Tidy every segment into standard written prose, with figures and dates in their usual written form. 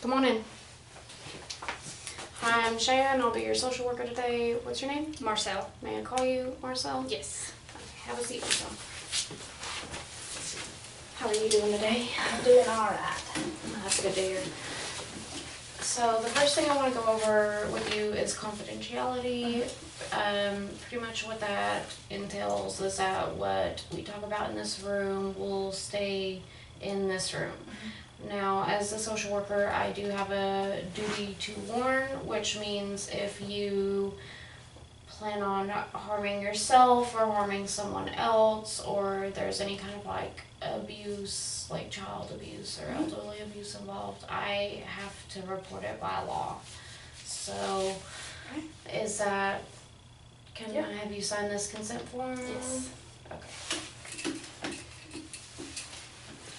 Come on in. Hi, I'm Shaya, and I'll be your social worker today. What's your name? Marcel. May I call you Marcel? Yes. Okay, have a seat, Marcel. How are you doing today? I'm doing alright. That's good to hear. So the first thing I want to go over with you is confidentiality. Pretty much what that entails is that what we talk about in this room will stay in this room. Now, as a social worker, I do have a duty to warn, which means if you plan on harming yourself or harming someone else, or there's any kind of like abuse, like child abuse or elderly abuse involved, I have to report it by law. So, is that, can I have you sign this consent form? Yes. Okay.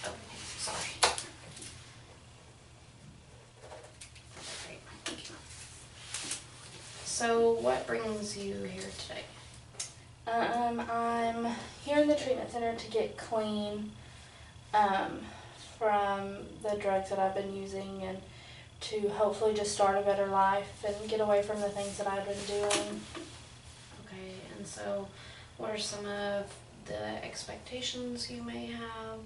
Okay, sorry. Great, thank you. So, what brings you here today? I'm here in the treatment center to get clean from the drugs that I've been using and to hopefully just start a better life and get away from the things that I've been doing. Okay, and so what are some of the expectations you may have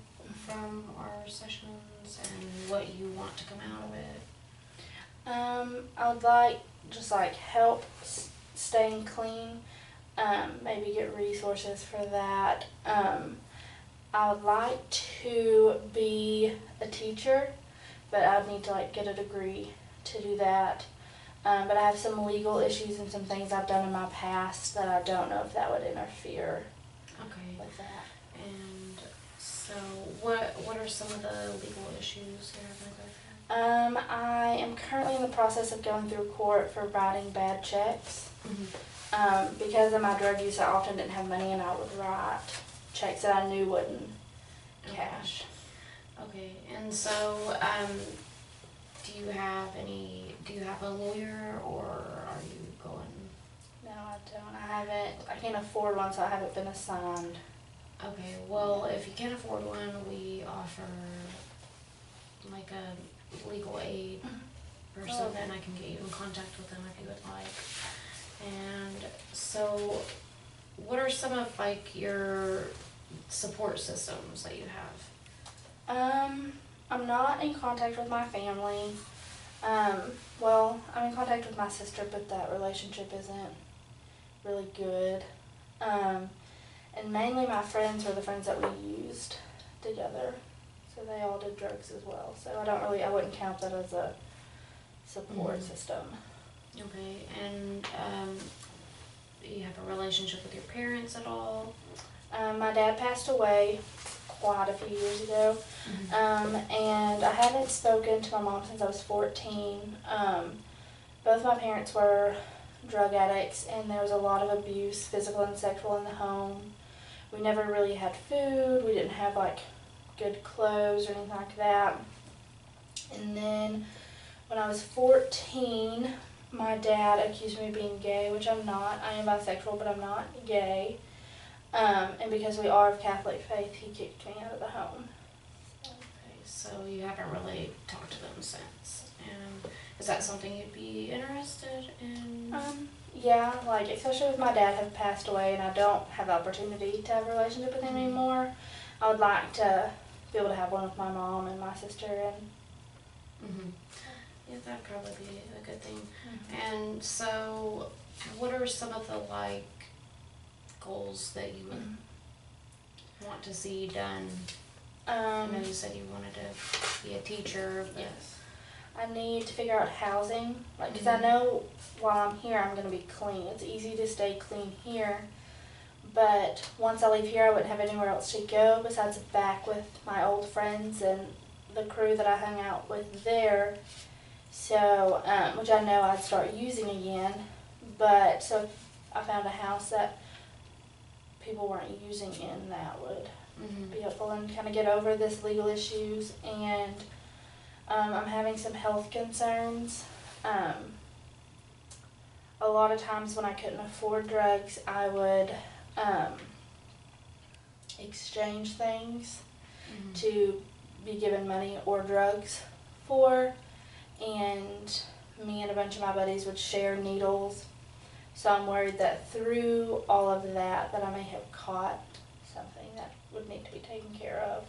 from our sessions and what you want to come out of it? I would like just like help staying clean, maybe get resources for that. I would like to be a teacher, but I'd need to like get a degree to do that. But I have some legal issues and some things I've done in my past that I don't know if that would interfere with that. And so what are some of the legal issues you're having to go through? I am currently in the process of going through court for writing bad checks. Because of my drug use, I often didn't have money and I would write checks that I knew wouldn't cash. Okay, and so do you have a lawyer or are you going? No, I don't. I can't afford one, so I haven't been assigned. Okay, well, if you can't afford one, we offer like a legal aid person, and I can get you in contact with them if you would like. And so, what are some of like your support systems that you have? I'm not in contact with my family. Well, I'm in contact with my sister, but that relationship isn't really good. And mainly my friends were the friends that we used together. So they all did drugs as well. So I wouldn't count that as a support system. Okay, and do you have a relationship with your parents at all? My dad passed away quite a few years ago, and I haven't spoken to my mom since I was 14. Both my parents were drug addicts, and there was a lot of abuse, physical and sexual, in the home. We never really had food. We didn't have like good clothes or anything like that. And then when I was 14, my dad accused me of being gay, which I'm not. I am bisexual, but I'm not gay. And because we are of Catholic faith, he kicked me out of the home. Okay, so you haven't really talked to them since. And is that something you'd be interested in? Yeah, like especially with my dad have passed away and I don't have the opportunity to have a relationship with him anymore, I would like to be able to have one with my mom and my sister. And yeah, that'd probably be a good thing. And so, what are some of the like goals that you would want to see done? I know you said you wanted to be a teacher. But yes. I need to figure out housing, like, because I know while I'm here I'm going to be clean. It's easy to stay clean here, but once I leave here I wouldn't have anywhere else to go besides back with my old friends and the crew that I hung out with there. So, which I know I'd start using again, but so if I found a house that people weren't using in, that would be helpful and kind of get over this legal issues. And I'm having some health concerns. A lot of times when I couldn't afford drugs, I would exchange things to be given money or drugs for. and me and a bunch of my buddies would share needles. So I'm worried that through all of that I may have caught something that would need to be taken care of.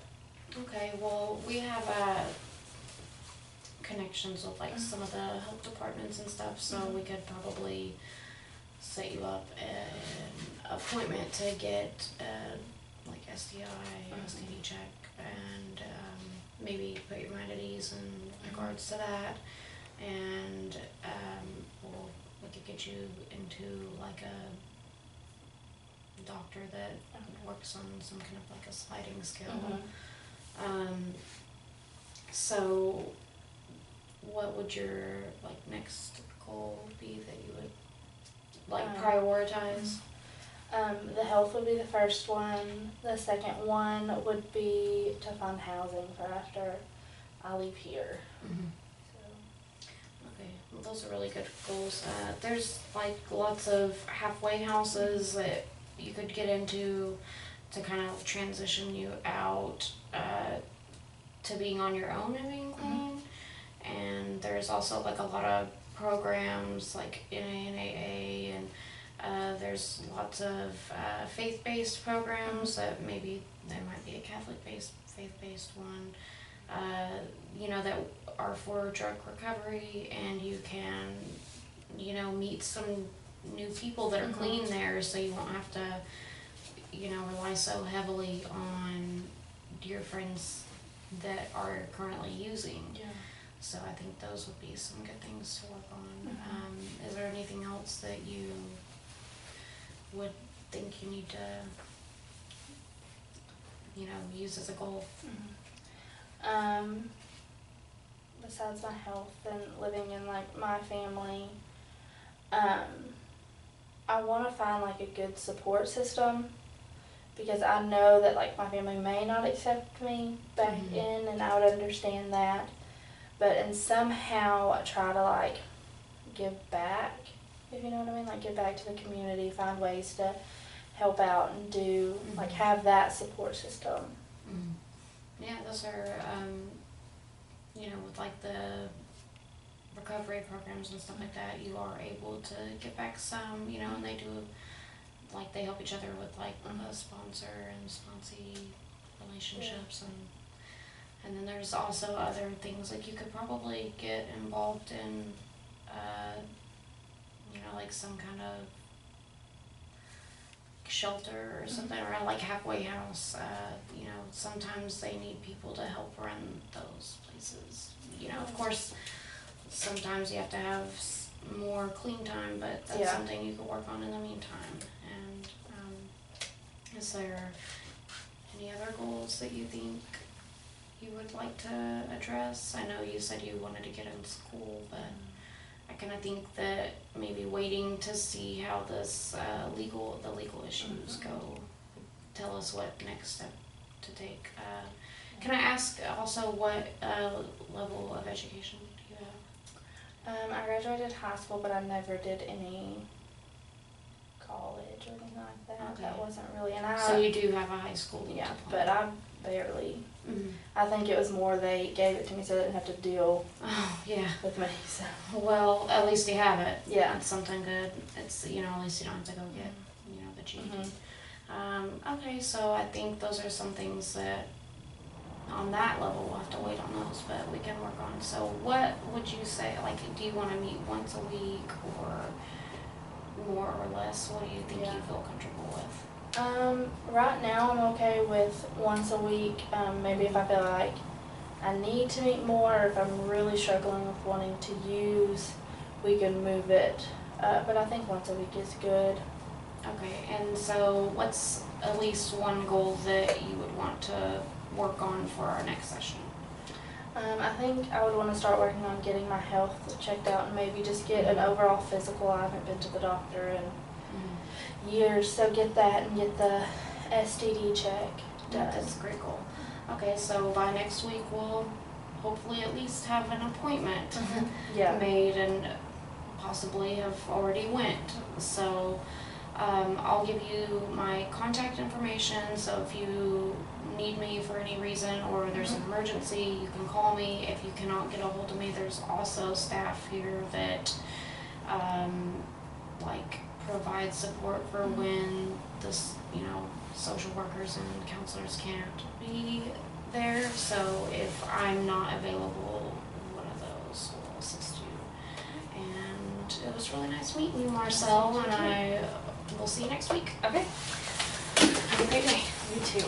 Okay, well, we have connections with like some of the health departments and stuff, so we could probably set you up an appointment to get like STI, STD check, and maybe put your mind at ease in regards to that, and we could get you into like a doctor that works on some kind of like a sliding scale. So what would your like next goal be that you would like prioritize? The health would be the first one. The second one would be to find housing for after I leave here. Okay, well, those are really good goals. There's like lots of halfway houses that you could get into to kind of transition you out to being on your own and being clean. And there's also like a lot of programs like NA and AA, and there's lots of faith-based programs that maybe there might be a Catholic-based, faith-based one, you know, that are for drug recovery, and you can, you know, meet some new people that are clean there, so you won't have to, you know, rely so heavily on your friends that are currently using. So I think those would be some good things to work on. Is there anything else that you would think you need to, you know, use as a goal? Besides my health and living in like my family, I want to find like a good support system, because I know that like my family may not accept me back in, and I would understand that, but and somehow I try to like give back, if you know what I mean, like give back to the community, find ways to help out and do like have that support system. Yeah, those are you know, with like the recovery programs and stuff like that, you are able to get back some, you know, and they do, like, they help each other with like a sponsor and sponsee relationships, and then there's also other things, like you could probably get involved in you know, like some kind of shelter or something, or like halfway house. You know, sometimes they need people to help run those places. You know, of course, sometimes you have to have more clean time, but that's something you could work on in the meantime. And is there any other goals that you think you would like to address? I know you said you wanted to get in school, but I kind of think that maybe waiting to see how this the legal issues go, tell us what next step to take. Can I ask also what level of education do you have? I graduated high school, but I never did any college or anything like that. Okay. That wasn't really, So you do have a high school diploma, diploma. but I barely. I think it was more they gave it to me so they didn't have to deal with me. So. Well, at least you have it. Yeah. It's something good. It's, you know, at least you don't have to go get, you know, the GED. Okay, so I think those are some things that on that level we'll have to wait on those, but we can work on. So what would you say, like, do you want to meet once a week or more or less? What do you think you feel comfortable with? Right now I'm okay with once a week. Maybe if I feel like I need to meet more, or if I'm really struggling with wanting to use, we can move it. But I think once a week is good. Okay, and so what's at least one goal that you would want to work on for our next session? I think I would want to start working on getting my health checked out and maybe just get an overall physical. I haven't been to the doctor in years, so get that and get the STD check done. That's a great goal. Okay, so by next week we'll hopefully at least have an appointment made and possibly have already went. So I'll give you my contact information, so if you need me for any reason or there's an emergency, you can call me. If you cannot get a hold of me, there's also staff here that like provide support for when this, social workers and counselors can't be there. So if I'm not available, one of those will assist you. And it was really nice meeting you, Marcel, and I will see you next week. Okay. Have a great day. You too.